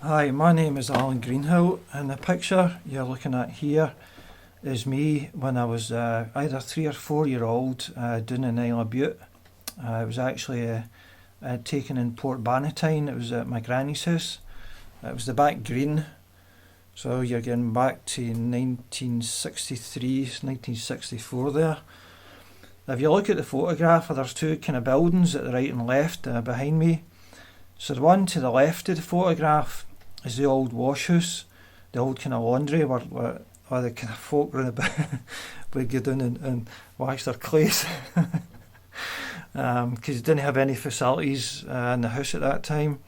Hi, my name is Allan Greenhill, and the picture you're looking at here is me when I was either 3 or 4 year old doing an Isle of Bute. It was actually taken in Port Bannatine. It was at my granny's house. It was the back green, so you're getting back to 1963, 1964 there. If you look at the photograph, there's two kind of buildings at the right and left behind me. So the one to the left of the photograph is the old wash house, the old kind of laundry where the kind of folk round about would go down and wash their clothes. Because you didn't have any facilities in the house at that time.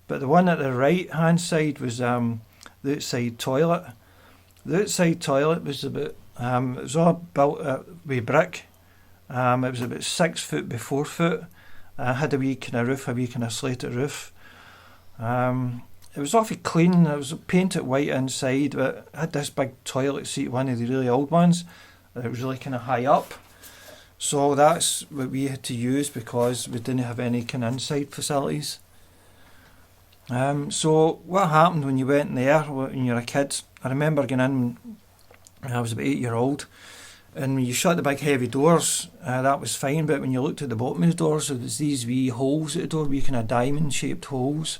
But the one at the right hand side was the outside toilet. The outside toilet was about, it was all built with brick. It was about 6 foot by 4 foot. Had a wee kind of roof, a wee kind of slated roof. It was awfully clean. It was painted white inside, but it had this big toilet seat, one of the really old ones. It was really kind of high up. So that's what we had to use because we didn't have any kind of inside facilities. So what happened when you went in there when you were a kid? I remember going in when I was about 8 year old. And when you shut the big heavy doors, that was fine, but when you looked at the bottom of the doors, there was these wee holes at the door, wee kind of diamond shaped holes,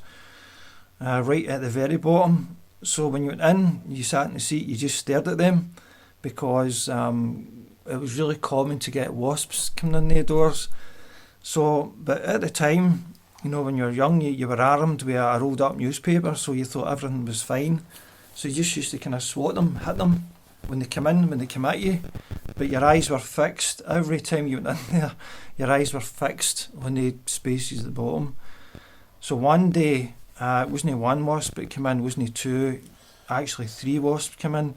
right at the very bottom. So when you went in, you sat in the seat, you just stared at them, because it was really common to get wasps coming in the doors. So, but at the time, you know, when you were young, you were armed with a rolled up newspaper, so you thought everything was fine. So you just used to kind of swat them, hit them when they come in, when they come at you. But your eyes were fixed every time you went in there. Your eyes were fixed on the spaces at the bottom. So one day, it wasn't one wasp that came in, it wasn't two, actually 3 wasps came in.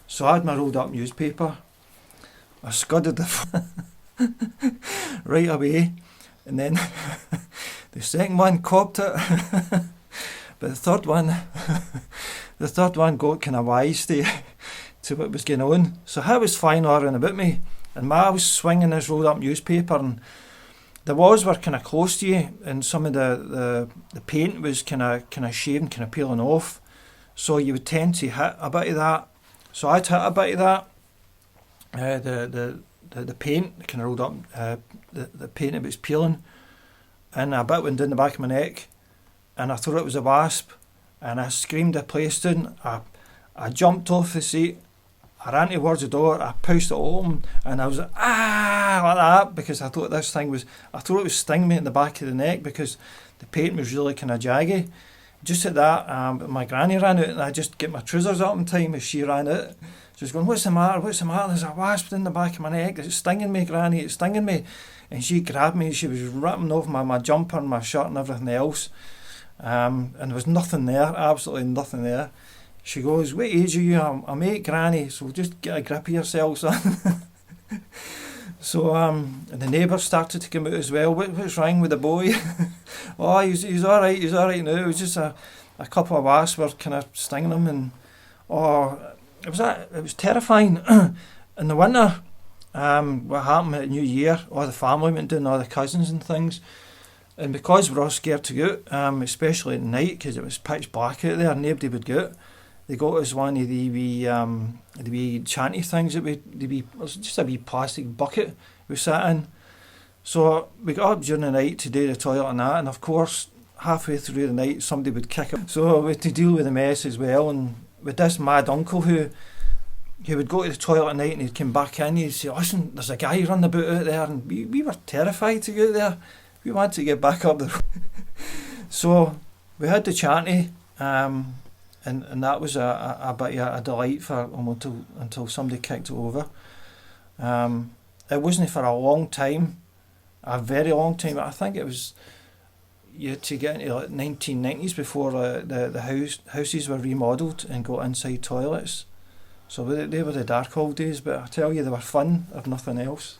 So I had my rolled up newspaper. I scudded the right away, and then the second one copped it. But the third one got kind of wise to what was going on. So he was flying all around about me, and I was swinging this rolled up newspaper, and the walls were kind of close to you, and some of the paint was kind of shaving, kind of peeling off, so you would tend to hit a bit of that. So I'd hit a bit of that, the paint kind of rolled up, the paint that was peeling, and a bit went down the back of my neck, and I thought it was a wasp, and I screamed the place down. I jumped off the seat, I ran towards the door, I pushed it open, and I was like that, because I thought it was stinging me in the back of the neck, because the paint was really kind of jaggy. Just at that, my granny ran out, and I just get my trousers up in time as she ran out. She was going, what's the matter, there's a wasp in the back of my neck, it's stinging me, Granny, it's stinging me. And she grabbed me, she was ripping off my jumper and my shirt and everything else, and there was nothing there, absolutely nothing there. She goes, what age are you? I'm 8, Granny, so just get a grip of yourself, son. So and the neighbours started to come out as well. What's wrong with the boy? Oh, he's alright now. It was just a couple of wasps were kind of stinging him, and it was terrifying. In the winter, what happened at New Year, all the family went down, all the cousins and things, and because we're all scared to go out, especially at night, because it was pitch black out there, nobody would go out. They got us one of the wee chanty things that it was just a wee plastic bucket we sat in. So we got up during the night to do the toilet and that, and of course halfway through the night somebody would kick it. So we had to deal with the mess as well, and with this mad uncle who would go to the toilet at night and he'd come back in, he'd say, listen, there's a guy running about out there, and we were terrified to go out there. We wanted to get back up the road. So we had the chanty, and that was a bit of a delight for until somebody kicked it over. It wasn't for a long time, a very long time. I think it was you had to get into like 1990s before the houses were remodelled and got inside toilets. So they were the dark old days, but I tell you, they were fun if nothing else.